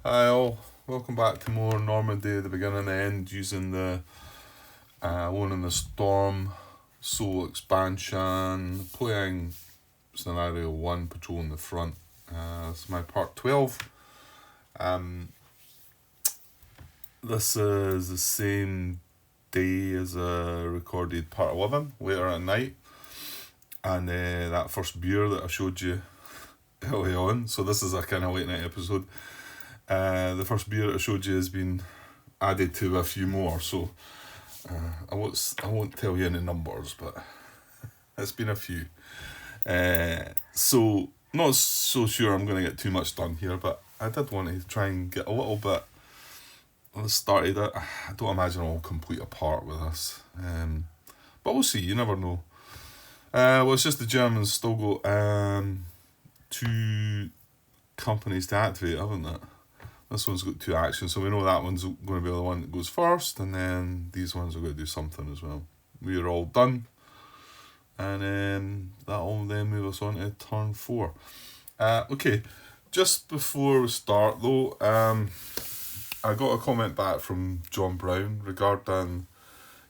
Hi all, welcome back to more Normandy, the beginning and the end, using the One in the Storm solo expansion, playing scenario 1, patrolling the front. This is my part 12. This is the same day as a recorded part 11, later at night, and that first beer that I showed you early on, so this is a kind of late night episode. The first beer that I showed you has been added to a few more, so I won't tell you any numbers, but it's been a few. So not so sure I'm going to get too much done here, but I did want to try and get a little bit started. I don't imagine I'll complete a part with this, but we'll see. You never know. Well, it's just the Germans still got two companies to activate, haven't it? This one's got 2 actions, so we know that one's going to be the one that goes first, and then these ones are going to do something as well. We are all done, and that'll then move us on to turn 4. Okay, just before we start though, I got a comment back from John Brown regarding,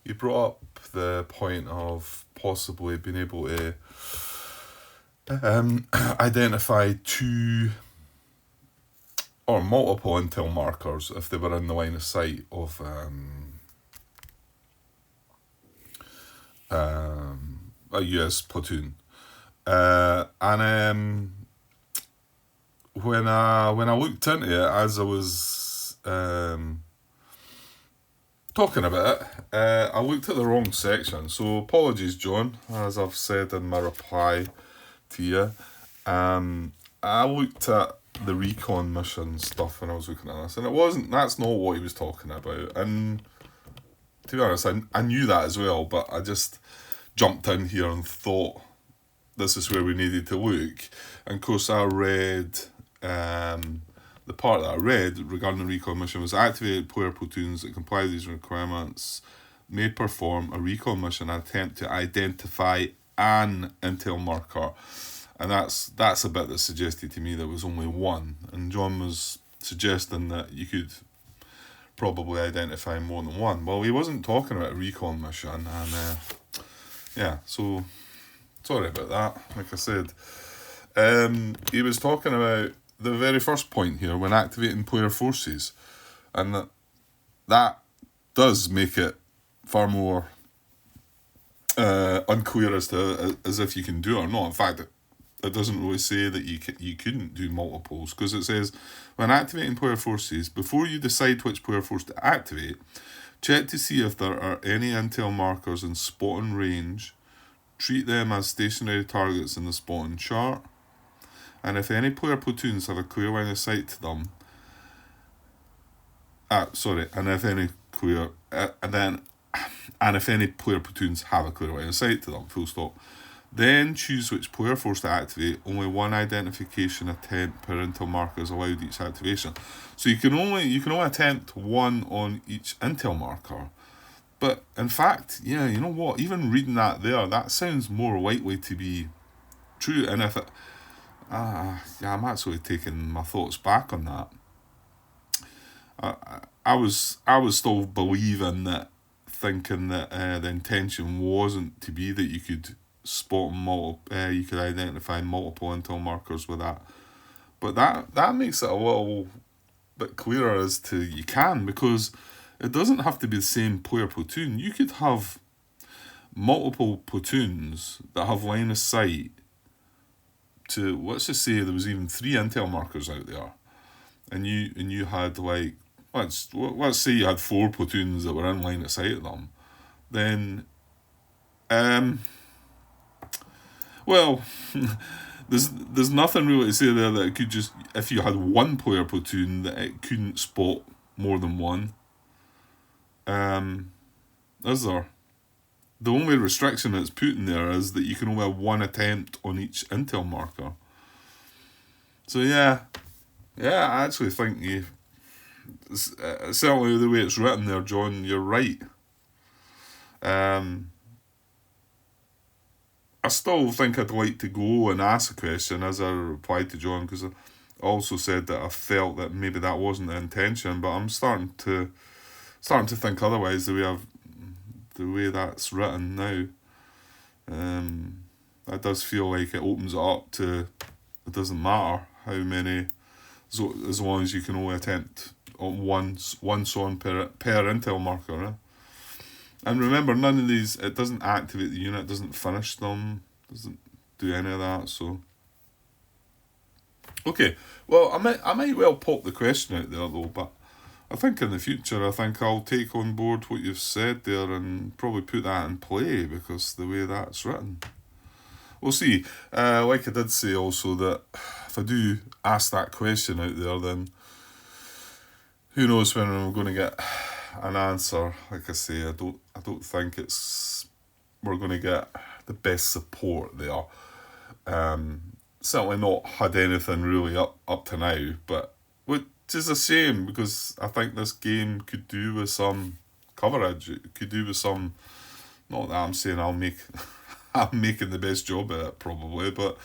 he brought up the point of possibly being able to identify 2 or multiple intel markers if they were in the line of sight of a US platoon. And when I looked into it, as I was talking about it, I looked at the wrong section. So apologies, John, as I've said in my reply to you. I looked at the recon mission stuff when I was looking at this, and that's not what he was talking about. And to be honest, I knew that as well, but I just jumped in here and thought this is where we needed to look. And of course I read, the part that I read regarding the recon mission was activated player platoons that comply with these requirements may perform a recon mission and attempt to identify an intel marker. And that's a bit that suggested to me there was only one. And John was suggesting that you could probably identify more than one. Well, he wasn't talking about a recon mission, and yeah, so sorry about that. Like I said, he was talking about the very first point here when activating player forces, and that does make it far more unclear as if you can do it or not. In fact, it doesn't really say that you couldn't do multiples, because it says when activating player forces, before you decide which player force to activate, check to see if there are any intel markers in spotting range, treat them as stationary targets in the spotting chart, and if any player platoons have a clear line of sight to them, and if any player platoons have a clear line of sight to them, full stop. Then choose which player force to activate. Only one identification attempt per intel marker is allowed each activation. So you can only attempt one on each intel marker. But in fact, yeah, you know what? Even reading that there, that sounds more likely to be true. And if it, I'm actually taking my thoughts back on that. I was still believing that, thinking that the intention wasn't to be that you could spot you could identify multiple intel markers with that, but that makes it a little bit clearer as to you can, because it doesn't have to be the same player platoon. You could have multiple platoons that have line of sight to, let's just say there was even 3 intel markers out there, and you had like, let's say you had 4 platoons that were in line of sight of them, then well, there's nothing really to say there that it could just, if you had 1 player platoon, that it couldn't spot more than one. Is there? The only restriction that's put in there is that you can only have 1 attempt on each intel marker. So yeah, I actually think certainly the way it's written there, John, you're right. I still think I'd like to go and ask a question as I replied to John, because also said that I felt that maybe that wasn't the intention, but I'm starting to think otherwise. The way that's written now, that does feel like it opens it up to, it doesn't matter how many, so as long as you can only attempt on one song per intel marker. And remember, none of these, it doesn't activate the unit, doesn't finish them, doesn't do any of that. So okay, well, I might well pop the question out there though, but I think in the future, I think I'll take on board what you've said there and probably put that in play, because the way that's written. We'll see. Like I did say also, that if I do ask that question out there, then who knows when I'm going to get an answer. Like I say, I don't think we're going to get the best support there. Certainly not had anything really up to now, but which is a shame, because I think this game could do with some coverage. It could do with some, not that I'm saying I'm making the best job at it probably, but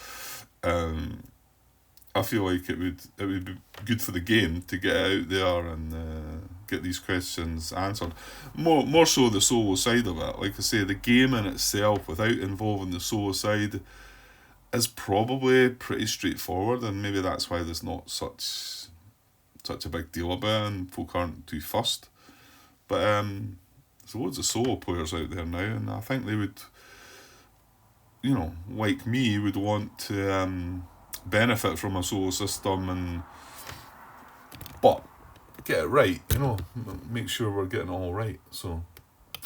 I feel like it would be good for the game to get out there and get these questions answered. More so the solo side of it. Like I say, the game in itself, without involving the solo side, is probably pretty straightforward, and maybe that's why there's not such a big deal about it and folk aren't too fussed. But there's loads of solo players out there now, and I think they would, like me, would want to benefit from a solo system, but get it right, make sure we're getting it all right. So,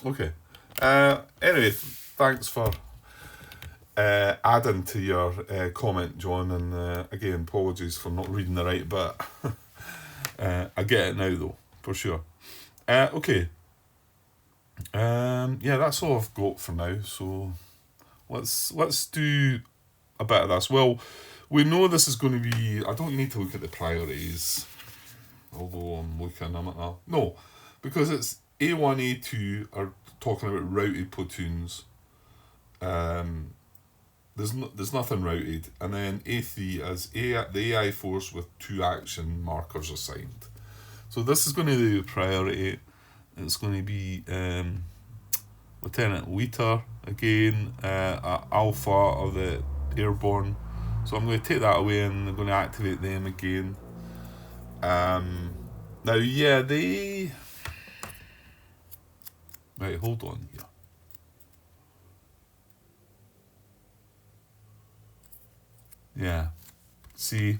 okay. Anyway, thanks for adding to your comment, John, and again, apologies for not reading the right bit. I get it now, though, for sure. Okay. Yeah, that's all I've got for now. So let's do a bit of this. Well, we know this is going to be. I don't need to look at the priorities, although I'm looking at that. No, because it's A1, A2 are talking about routed platoons. There's nothing routed, and then A3 is the AI force with 2 action markers assigned. So this is going to be the priority. It's going to be Lieutenant Leader again, Alpha of the Airborne. So I'm going to take that away, and I'm going to activate them again. Now, yeah, right, hold on here. Yeah. See,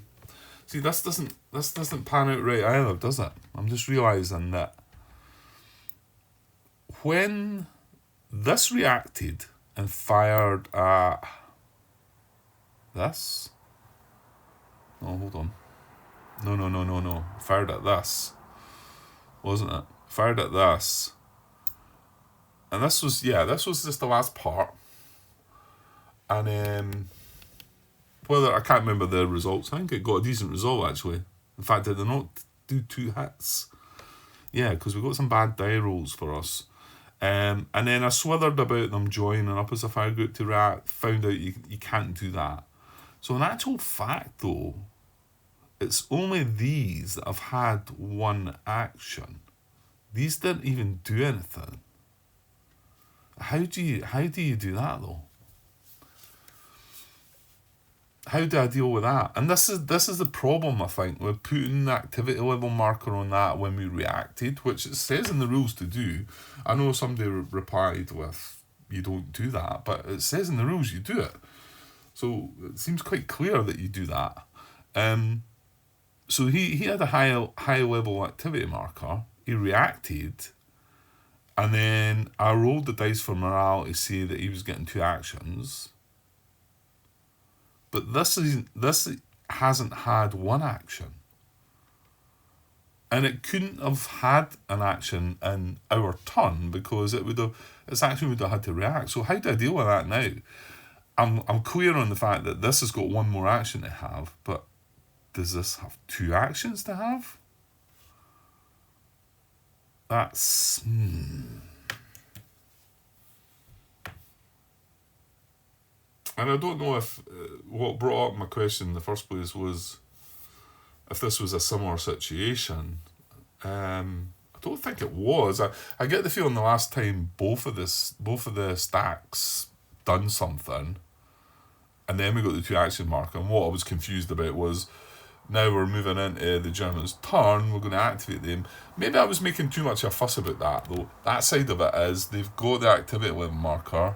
this doesn't pan out right either, does it? I'm just realising that when this reacted and fired at this. Oh, hold on. No. Fired at this, wasn't it? Fired at this. And this was just the last part. And I can't remember the results. I think it got a decent result, actually. In fact, did they not do 2 hits? Yeah, because we got some bad die rolls for us. And then I swithered about them joining up as a fire group to react, found out you can't do that. So in actual fact, though, it's only these that have had 1 action. These didn't even do anything. How do you do that, though? How do I deal with that? And this is the problem, I think, with putting the activity level marker on that when we reacted, which it says in the rules to do. I know somebody replied with, you don't do that, but it says in the rules you do it. So it seems quite clear that you do that. So he had a high level activity marker. He reacted, and then I rolled the dice for morale to see that he was getting 2 actions. But this hasn't had 1 action. And it couldn't have had an action in our turn, because its action would have had to react. So how do I deal with that now? I'm clear on the fact that this has got 1 more action to have, but does this have 2 actions to have? That's And I don't know if what brought up my question in the first place was if this was a similar situation. I don't think it was. I get the feeling the last time both of the stacks done something, and then we got the 2 action marker, and what I was confused about was, now we're moving into the Germans' turn, we're going to activate them. Maybe I was making too much of a fuss about that, though. That side of it is, they've got the activity level marker.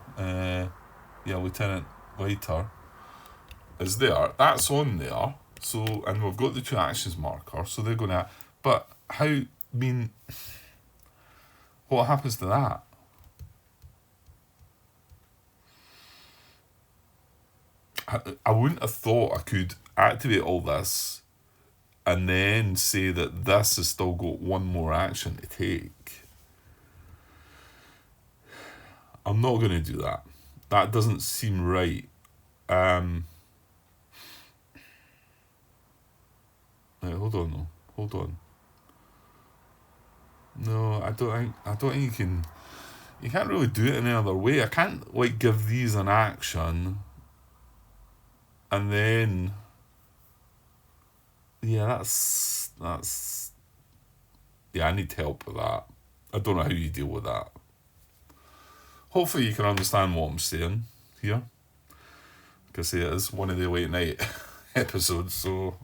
Lieutenant Waiter is there. That's on there. So, and we've got the 2 actions marker, so they're going to... But how... what happens to that? I wouldn't have thought I could activate all this and then say that this has still got one more action to take. I'm not going to do that. That doesn't seem right. Right, hold on. No, I don't think you can't really do it any other way. I can't give these an action and then that's I need help with that. I don't know how you deal with that. Hopefully you can understand what I'm saying here. Like I say, it is one of the late night episodes, so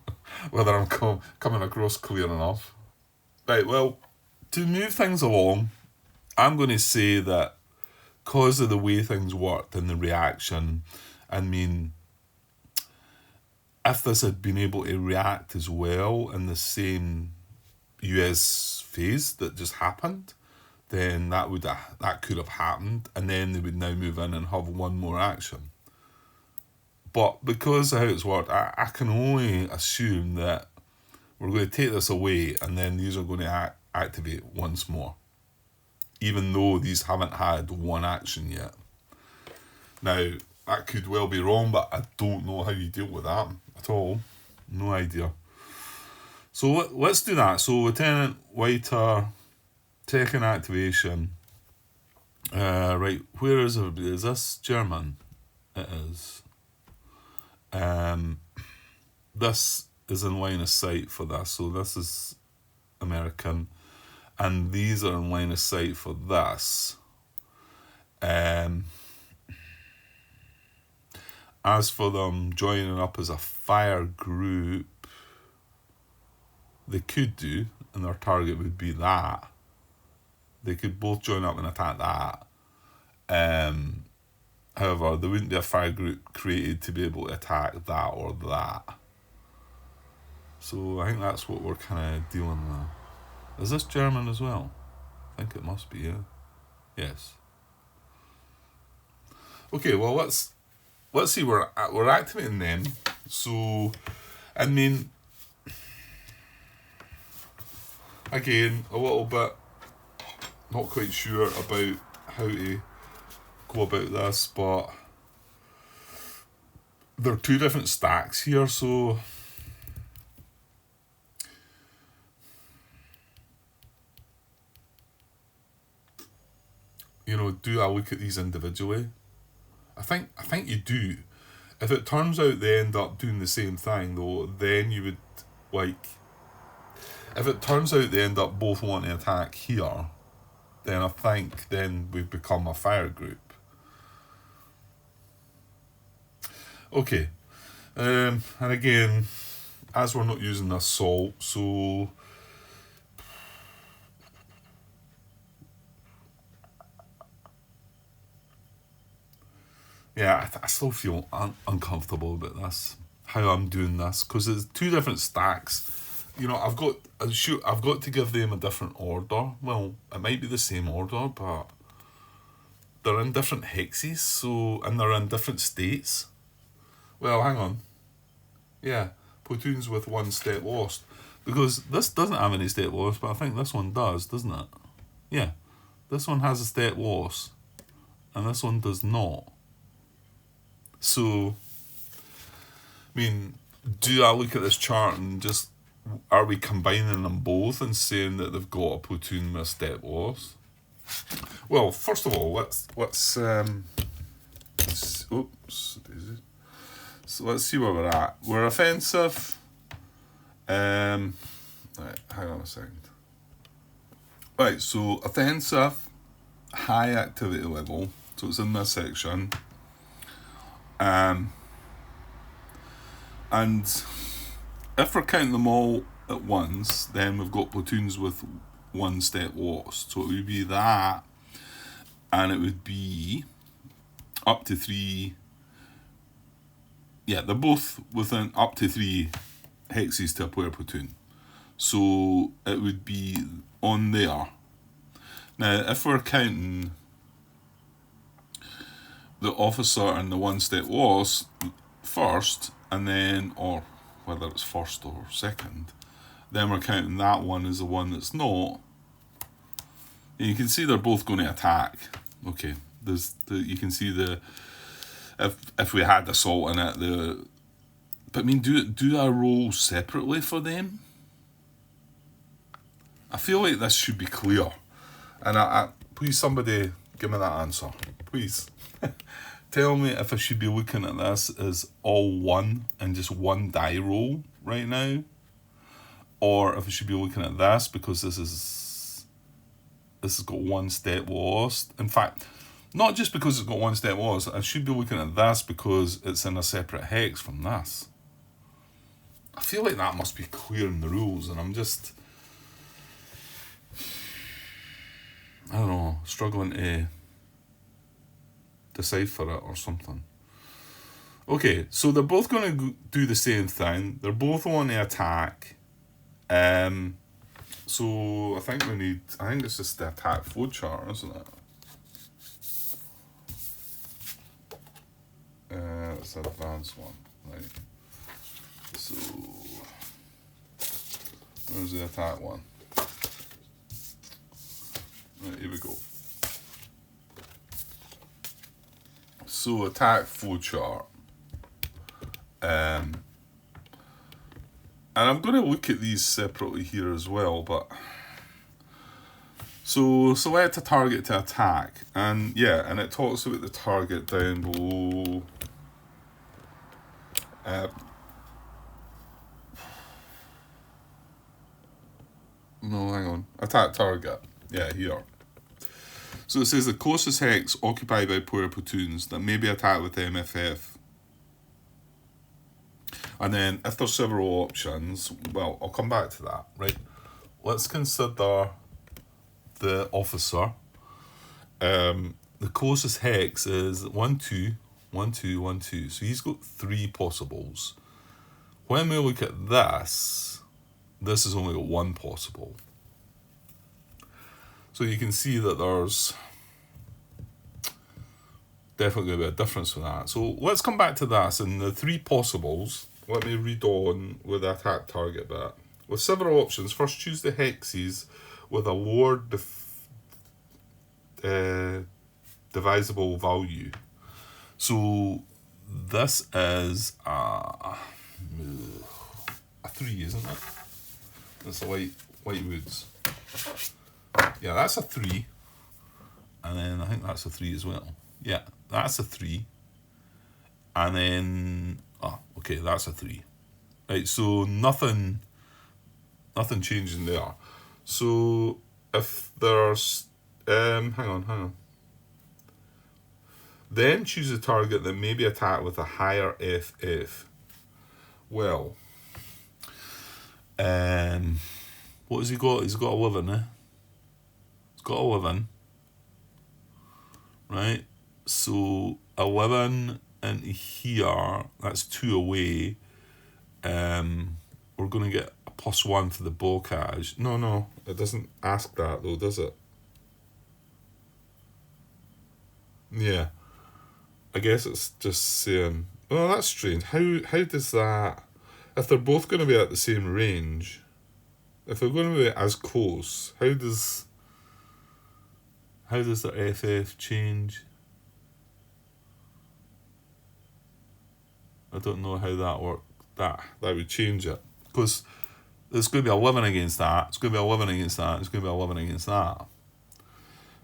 whether I'm coming across clear enough. Right, well, to move things along, I'm going to say that because of the way things worked and the reaction, if this had been able to react as well in the same US phase that just happened, then that could have happened, and then they would now move in and have one more action. But because of how it's worked, I can only assume that we're going to take this away, and then these are going to activate once more, even though these haven't had one action yet. Now, that could well be wrong, but I don't know how you deal with that at all. No idea. So let's do that. So Lieutenant Whiter, second activation. Right, where is everybody? Is this German? It is. This is in line of sight for this. So this is American. And these are in line of sight for this. As for them joining up as a fire group, they could do, and their target would be that. They could both join up and attack that. However, there wouldn't be a fire group created to be able to attack that or that. So I think that's what we're kind of dealing with. Is this German as well? I think it must be, yeah. Yes. Okay, well, let's see, we're activating them. So, again, a little bit not quite sure about how to go about this, but there are 2 different stacks here, so do I look at these individually? I think you do. If it turns out they end up doing the same thing, though, then you would, if it turns out they end up both wanting to attack here, then I think then we've become a fire group. Okay. And again, as we're not using assault, so yeah, I still feel uncomfortable about this, how I'm doing this, because it's 2 different stacks. I've got to give them a different order. Well, it might be the same order, but they're in different hexes, and they're in different states. Well, hang on. Yeah, platoons with 1 state lost, because this doesn't have any state loss, but I think this one does, doesn't it? Yeah, this one has a state loss, and this one does not. So, do I look at this chart and just, are we combining them both and saying that they've got a platoon with a step loss? Well, first of all, let's oops, so let's see where we're at. We're offensive, Right, hang on a second. Right, so offensive, high activity level. So it's in this section. And if we're counting them all at once, then we've got platoons with 1 step lost. So it would be that, and it would be up to 3. Yeah, they're both within up to 3 hexes to a player platoon. So it would be on there. Now, if we're counting the officer and the 1 step loss first, and then, or whether it's first or second, then we're counting that one as the one that's not. And you can see they're both going to attack. Okay, you can see the if we had assault in it, but I mean, do I roll separately for them? I feel like this should be clear, and I please somebody give me that answer, please. Tell me if I should be looking at this as all one and just 1 die roll right now, or if I should be looking at this because this has got 1 step lost. In fact, not just because it's got 1 step lost, I should be looking at this because it's in a separate hex from this. I feel like that must be clear in the rules, and I'm just, I don't know, struggling to decipher it or something. Okay, so they're both going to do the same thing. They're both on the attack. So I think it's just the attack flowchart, isn't it? It's an advanced one, right? So where's the attack one? Right, here we go. So attack flowchart. And I'm going to look at these separately here as well, but so select a target to attack, and yeah, and it talks about the target down below. No, hang on. Attack target. Yeah, here. So it says the closest hex occupied by player platoons that may be attacked with MFF. And then if there's several options, well, I'll come back to that, right? Let's consider the officer. The closest hex is 1, 2, 1, 2, 1, 2. So he's got 3 possibles. When we look at this has only got 1 possible. So you can see that there's definitely going to be a difference with that. So let's come back to this. And the 3 possibles, let me read on with the attack target bit. With several options, first choose the hexes with a lower divisible value. So this is a 3, isn't it? It's a white woods. Yeah, that's a 3. And then I think that's a 3 as well. Yeah, that's a 3. And then, okay, that's a 3. Right, so nothing changing there. So if there's, hang on. Then choose a target that may be attacked with a higher FF. Well, what has he got? He's got 11, eh? He's got 11. Right? So 11 into here, that's 2 away. We're going to get a +1 for the bocage. No, it doesn't ask that though, does it? Yeah. I guess it's just saying, oh, that's strange. How does that, if they're both going to be at the same range, if they're going to be as close, how does the FF change? I don't know how that works. That would change it, because there's going to be 11 against that. It's going to be 11 against that. It's going to be 11 against that.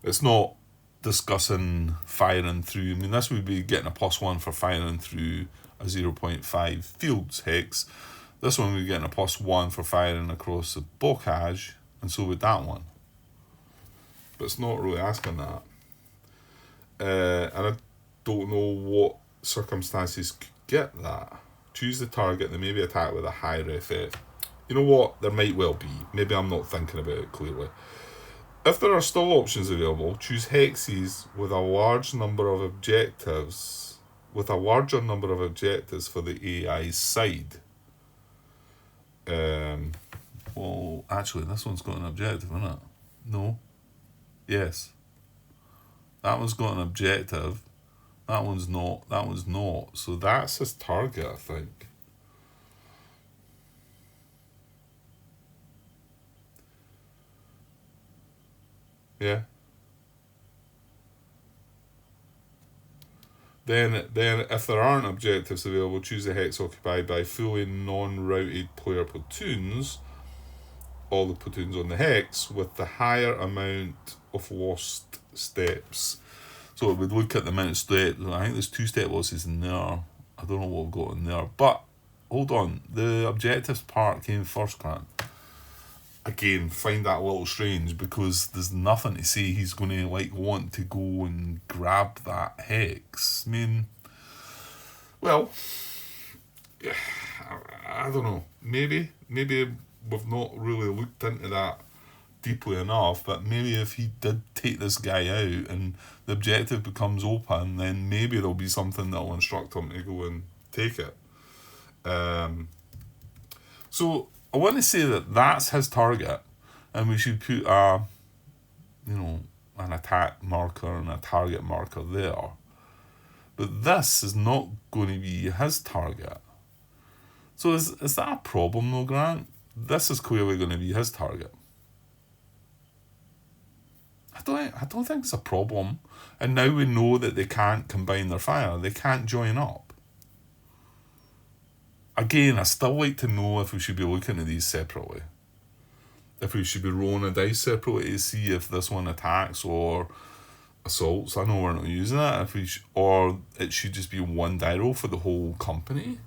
It's not discussing firing through. I mean, this would be getting a +1 for firing through a 0.5 fields hex. This one we're getting a +1 for firing across the bocage, and so would that one. But it's not really asking that. And I don't know what circumstances could get that. Choose the target, then maybe attack with a higher FF. You know what? There might well be. Maybe I'm not thinking about it clearly. If there are still options available, choose hexes with a large number of objectives, with a larger number of objectives for the AI's side. Well, actually, this one's got an objective, isn't it? No. Yes. That one's got an objective. That one's not. That one's not. So that's his target, I think. Yeah. Then if there aren't objectives available, choose the hex occupied by fully non-routed player platoons, all the platoons on the hex, with the higher amount of lost steps. So it would look at the amount of steps. I think there's 2 step losses in there. I don't know what we've got in there. But, hold on. The objectives part came first, Grant. Again, find that a little strange because there's nothing to say he's going to want to go and grab that hex. I mean, well, I don't know. Maybe we've not really looked into that deeply enough, but maybe if he did take this guy out and the objective becomes open, then maybe there'll be something that'll instruct him to go and take it. So I want to say that that's his target, and we should put an attack marker and a target marker there. But this is not going to be his target. So is that a problem though, Grant? This is clearly going to be his target. I don't think it's a problem. And now we know that they can't combine their fire. They can't join up. Again, I still like to know if we should be looking at these separately. If we should be rolling a dice separately to see if this one attacks or assaults. I know we're not using it. Or it should just be one die roll for the whole company.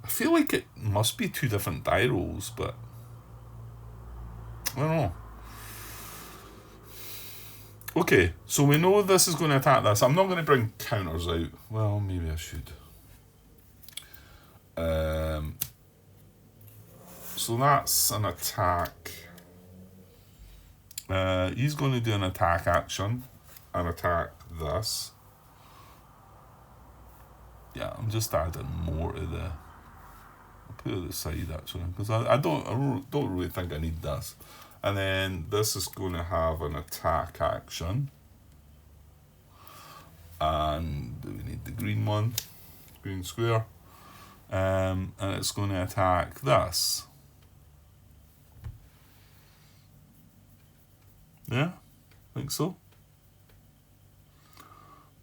I feel like it must be 2 different die rolls, but I don't know. Okay, so we know this is going to attack this. I'm not going to bring counters out. Well, maybe I should. So that's an attack. He's going to do an attack action and attack this. Yeah, I'm just adding more to the... I'll put it to the side actually, because I don't really think I need this. And then this is going to have an attack action. And do we need the green one? Green square. And it's going to attack this. Yeah, I think so.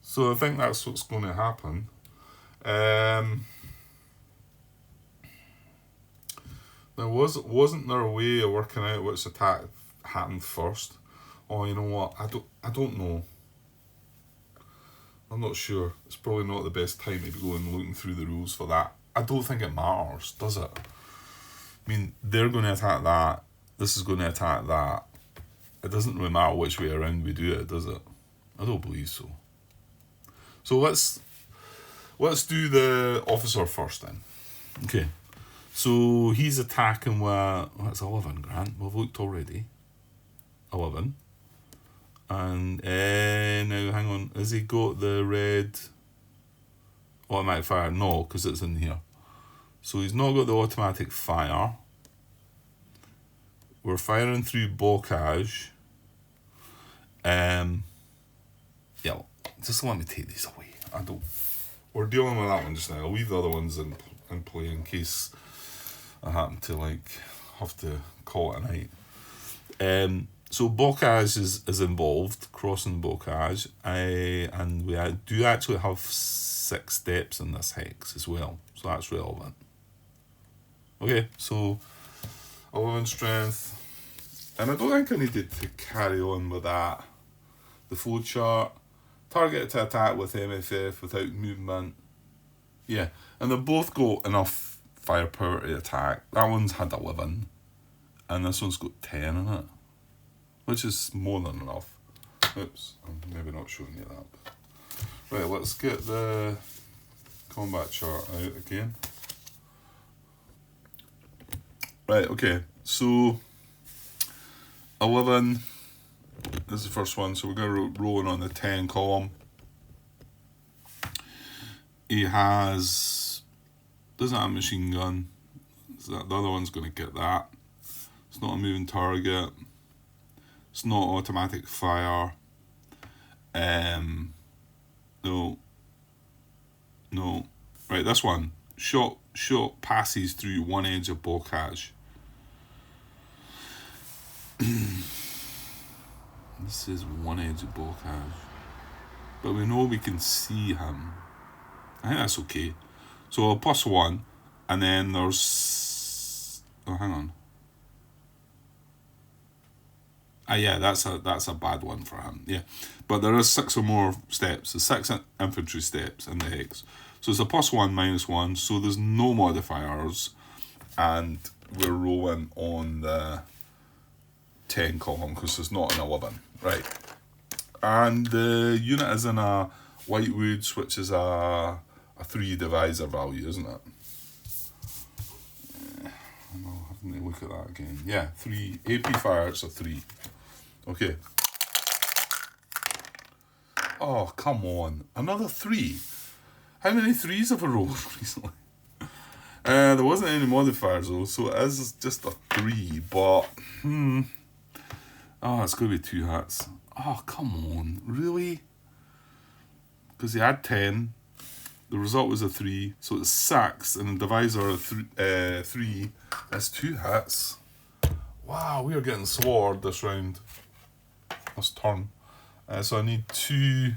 So I think that's what's going to happen. Now, wasn't there a way of working out which attack happened first? Oh, you know what? I don't know. I'm not sure. It's probably not the best time to be going looking through the rules for that. I don't think it matters, does it? I mean, they're going to attack that. This is going to attack that. It doesn't really matter which way around we do it, does it? I don't believe so. So let's do the officer first then. Okay. So he's attacking with... That's 11, Grant. We've looked already. 11. And now, hang on. Has he got the red automatic fire? No, because it's in here. So he's not got the automatic fire. We're firing through bocage. Yeah, just let me take these away. We're dealing with that one just now. I'll leave the other ones in play in case I happen to have to call it a night. So bocage is involved, crossing bocage, and we do actually have 6 steps in this hex as well, so that's relevant. Okay, so 11 strength, and I don't think I needed to carry on with that. The flow chart, target to attack with MFF without movement. Yeah, and they've both got enough firepower to attack. That one's had 11, and this one's got 10 in it, which is more than enough. Oops, I'm maybe not showing you that. Right, let's get the combat chart out again. Right, okay, so 11, this is the first one, so we're going to roll in on the 10 column. He doesn't have a machine gun, so the other one's going to get that. It's not a moving target. It's not automatic fire. No. Right, this one. Shot passes through one edge of bocage. This is one edge of bocage. But we know we can see him. I think that's okay. So a +1, and then there's... Oh, hang on. Yeah, that's a bad one for him. Yeah, but there is 6 or more steps. There's 6 infantry steps in the hex. So it's a +1, -1. So there's no modifiers, and we're rolling on the 10 column because there's not an 11. Right, and the unit is in a white woods, which is a 3 divisor value, isn't it? I'll have to look at that again. Yeah, 3 AP fire. It's a 3. Okay. Oh, come on. Another 3. How many 3s have I rolled recently? There wasn't any modifiers though, so it is just a 3, but... Oh, it's going to be 2 hits. Oh, come on. Really? Because he had 10. The result was a 3, so it's 6, and the divisor of 3 is 2 hits. Wow, we are getting sword this round. This turn. So I need 2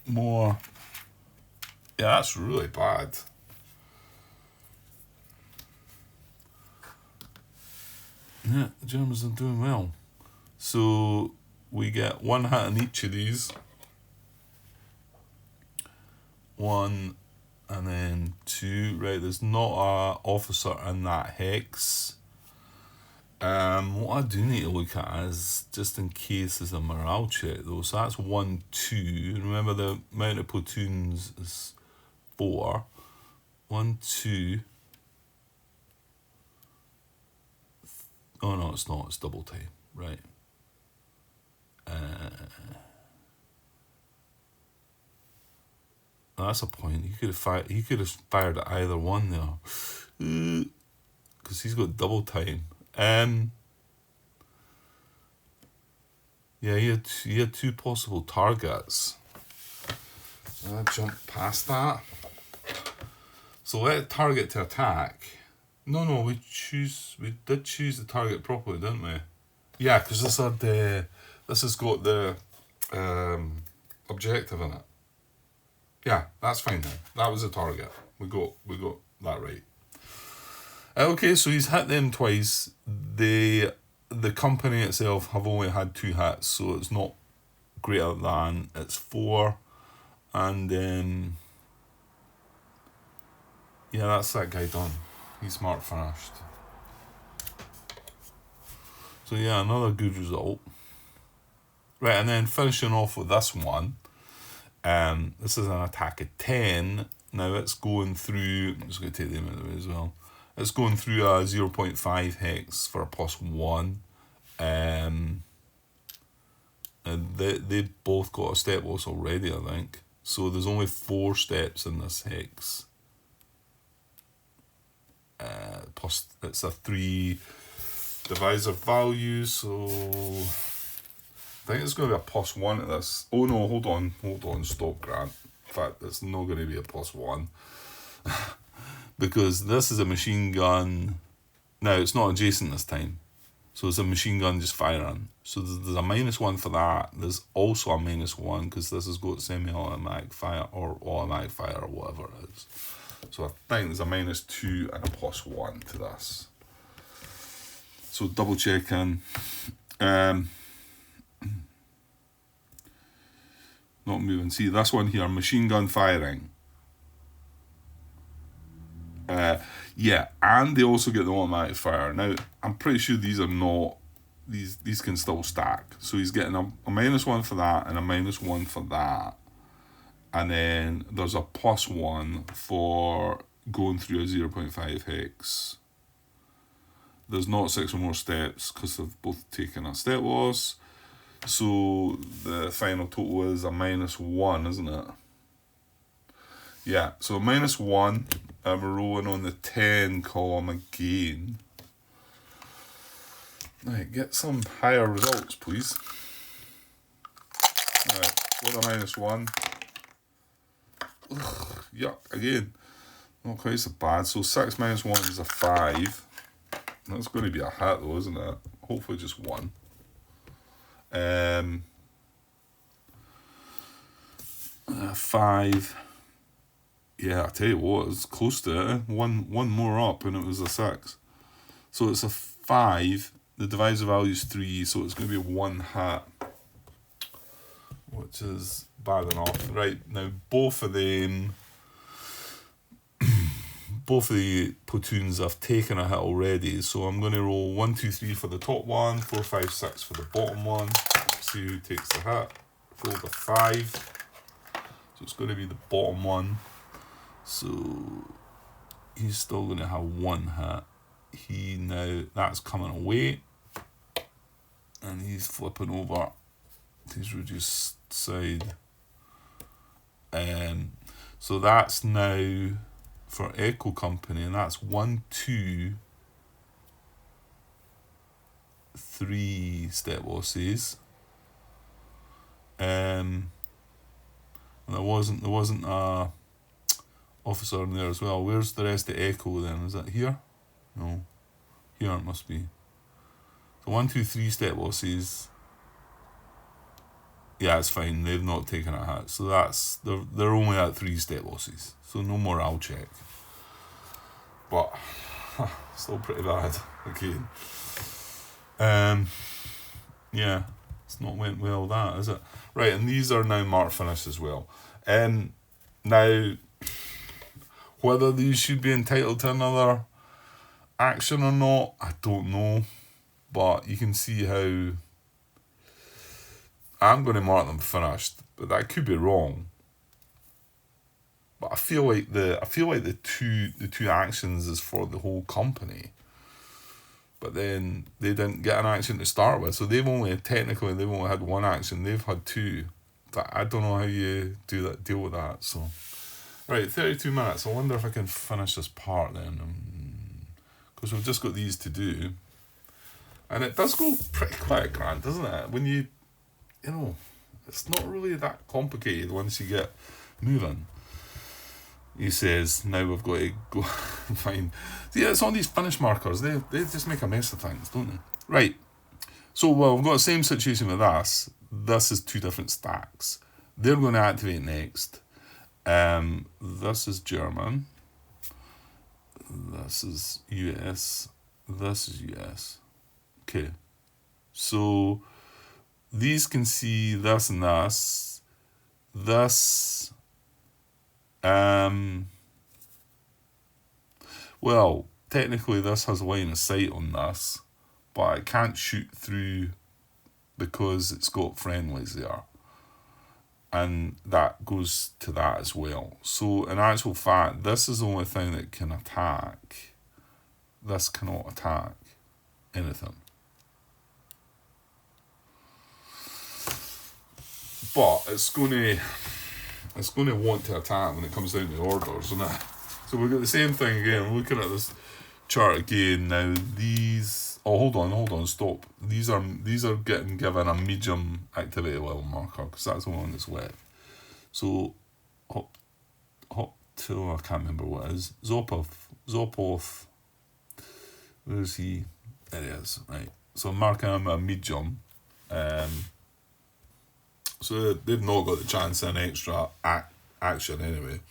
more. Yeah, that's really bad. Yeah, the Germans are doing well. So we get 1 hit in each of these. 1 and then 2. Right, there's not a officer in that hex. What I do need to look at is, just in case there's a morale check though, so that's 1, 2. Remember the amount of platoons is 4. 1, 2. Oh no, it's not, it's double time, right. That's a point. He could have fired at either one there. Because he's got double time. Yeah, he had 2 possible targets. I jumped past that. So let target to attack. No, we did choose the target properly, didn't we? Yeah, because this has got the objective in it. Yeah, that's fine then. That was the target. We got that right. Okay, so he's hit them twice. The company itself have only had 2 hits, so it's not greater than. It's 4, and yeah, that's that guy done. He's mark finished. So yeah, another good result. Right, and then finishing off with this one. This is an attack of 10. Now it's going through. I'm just going to take them out of the way as well. It's going through a 0.5 hex for a +1. And they both got a step loss already, I think. So there's only 4 steps in this hex. Plus it's a 3 divisor value, so I think it's going to be a +1 to this. Oh no, hold on, stop, Grant. In fact, it's not going to be a +1. Because this is a machine gun. Now, it's not adjacent this time. So it's a machine gun just firing. So there's a -1 for that. There's also a -1 because this has got semi-automatic fire or automatic fire or whatever it is. So I think there's a -2 and a +1 to this. So double checking. Not moving. See, this one here, machine gun firing. Yeah, and they also get the automatic fire. Now, I'm pretty sure these are not... These can still stack. So he's getting a -1 for that and a -1 for that. And then there's a +1 for going through a 0.5 hex. There's not 6 or more steps because they've both taken a step loss. So the final total is a -1, isn't it? Yeah, so -1. We're rolling on the 10 column again. Right, get some higher results, please. Alright, with a -1. Ugh, yuck, again. Not quite so bad. So 6 - 1 is a 5. That's going to be a hit though, isn't it? Hopefully just 1. 5. Yeah, I tell you what, it's close to it. One more up and it was a 6. So it's a 5. The divisor value is 3, so it's going to be 1 hit, which is bad enough. Right, now both of the platoons have taken a hit already, so I'm going to roll 1, 2, 3 for the top one, 4, 5, 6 for the bottom one. See who takes the hit. Roll the 5, so it's going to be the bottom one. So he's still going to have 1 hit. That's coming away, and he's flipping over to his reduced side. So that's now for Echo Company, and that's 1, 2, 3 step losses. And there wasn't a officer in there as well. Where's the rest of Echo then? Is that here? No. Here it must be. So 1, 2, 3 step losses. Yeah, it's fine. They've not taken a hit. So they're only at 3 step losses. So no more I'll check. But still pretty bad again. Yeah, it's not went well that, is it? Right, and these are now marked finished as well. Now, whether these should be entitled to another action or not, I don't know. But you can see how I'm going to mark them finished, but that could be wrong. But I feel like the two actions is for the whole company. But then they didn't get an action to start with, so they've only had 1 action. They've had 2. But I don't know how you deal with that. So, right, 32 minutes. I wonder if I can finish this part then, because we've just got these to do, and it does go pretty quick, Grant, doesn't it? When you know, it's not really that complicated once you get moving. He says, now we've got to go and find... Yeah, it's on these finish markers. They just make a mess of things, don't they? Right. So, well, we've got the same situation with this. This is 2 different stacks. They're going to activate next. This is German. This is US. This is US. Okay. So, these can see this and this. This... well, technically this has a line of sight on this, but it can't shoot through because it's got friendlies there. And that goes to that as well. So in actual fact, this is the only thing that can attack. This cannot attack anything. But it's going to want to attack when it comes down to orders, isn't it? So we've got the same thing again. We're looking at this chart again now. These... Oh, hold on, stop. These are getting given a medium activity level marker, because that's the one that's wet. So, hop to... I can't remember what it is. Zopov. Where is he? There he is, right. So I'm marking him a medium. So they've not got the chance in extra action anyway.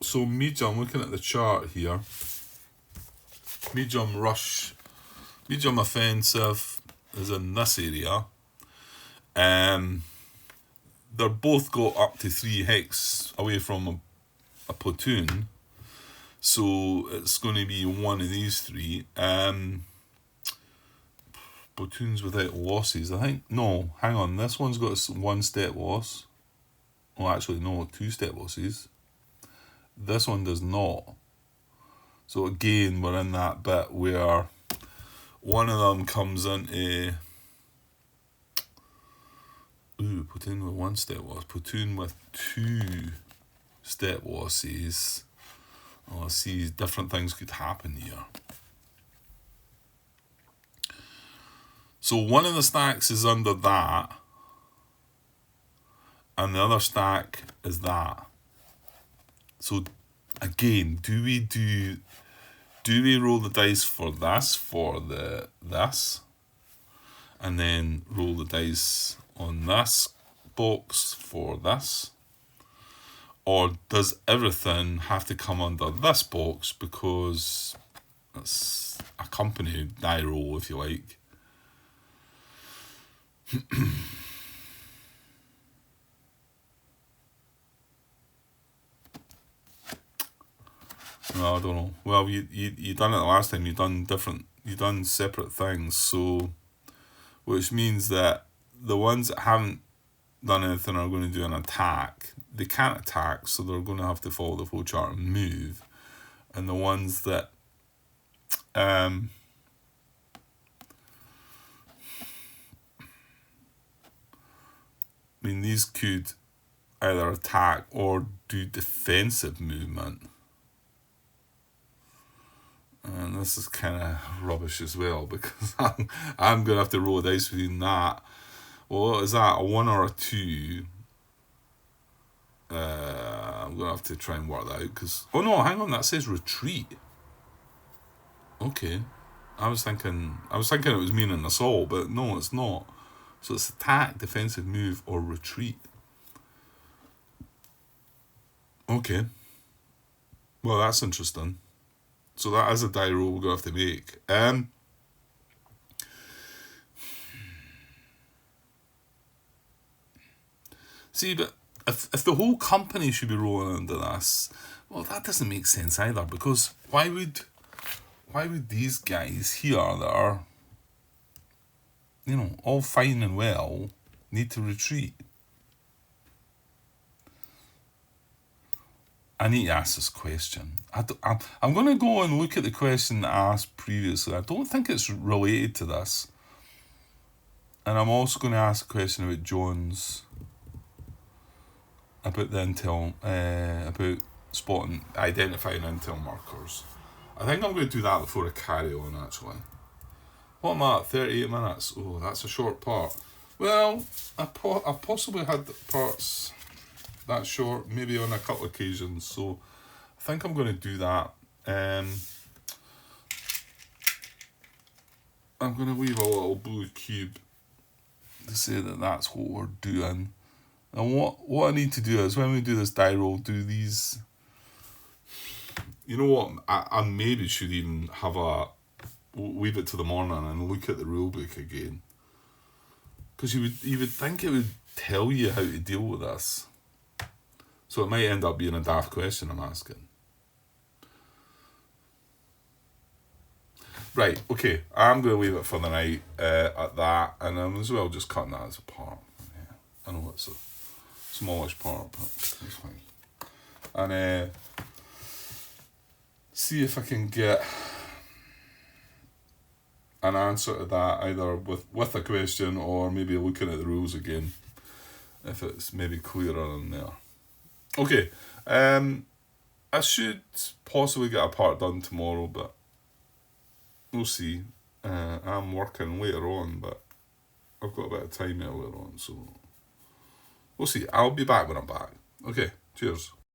So medium, looking at the chart here, medium rush, medium offensive is in this area. They're both got up to 3 hex away from a platoon. So it's going to be one of these three. Platoons without losses. I think, no, hang on. This one's got a 1-step loss. Well, actually, no, 2-step losses. This one does not. So again, we're in that bit where one of them comes into platoon with 1-step loss, platoon with 2-step losses. Oh, I see different things could happen here. So one of the stacks is under that, and the other stack is that. So again, do we roll the dice for this, this, and then roll the dice on this box for this? Or does everything have to come under this box because it's a company die roll, if you like? No, I don't know. Well, you done it the last time. You done separate things. So, which means that the ones that haven't done anything are going to do an attack. They can't attack, so they're going to have to follow the flowchart and move. And the ones that I mean, these could either attack or do defensive movement. And this is kind of rubbish as well, because I'm going to have to roll a dice between that. Well, what is that? A 1 or a 2? I'm going to have to try and work that out, because... Oh no, hang on, that says retreat. Okay. I was thinking it was meaning assault, but no, it's not. So it's attack, defensive move, or retreat. Okay. Well, that's interesting. So that is a die roll we're going to have to make. See, but if the whole company should be rolling under this, well, that doesn't make sense either, because why would these guys here that are, all fine and well, need to retreat? I need to ask this question. I'm going to go and look at the question asked previously. I don't think it's related to this. And I'm also going to ask a question about Jones, about the intel, about identifying intel markers. I think I'm going to do that before I carry on, actually. What am I at? 38 minutes. Oh, that's a short part. Well, I've possibly had parts that short, maybe on a couple of occasions, so I think I'm going to do that. I'm going to leave a little blue cube to say that that's what we're doing. And what I need to do is, when we do this die roll, do these... You know what, I maybe should even leave it to the morning and look at the rulebook again. Because you would think it would tell you how to deal with this. So it might end up being a daft question I'm asking. Right, okay, I'm going to leave it for the night at that, and I'm as well just cutting that as a part. Yeah, I know it's a smallish part, but it's fine. And see if I can get an answer to that, either with a question or maybe looking at the rules again, if it's maybe clearer in there. Okay, I should possibly get a part done tomorrow, but we'll see. I'm working later on, but I've got a bit of time earlier on, so we'll see. I'll be back when I'm back. Okay, cheers.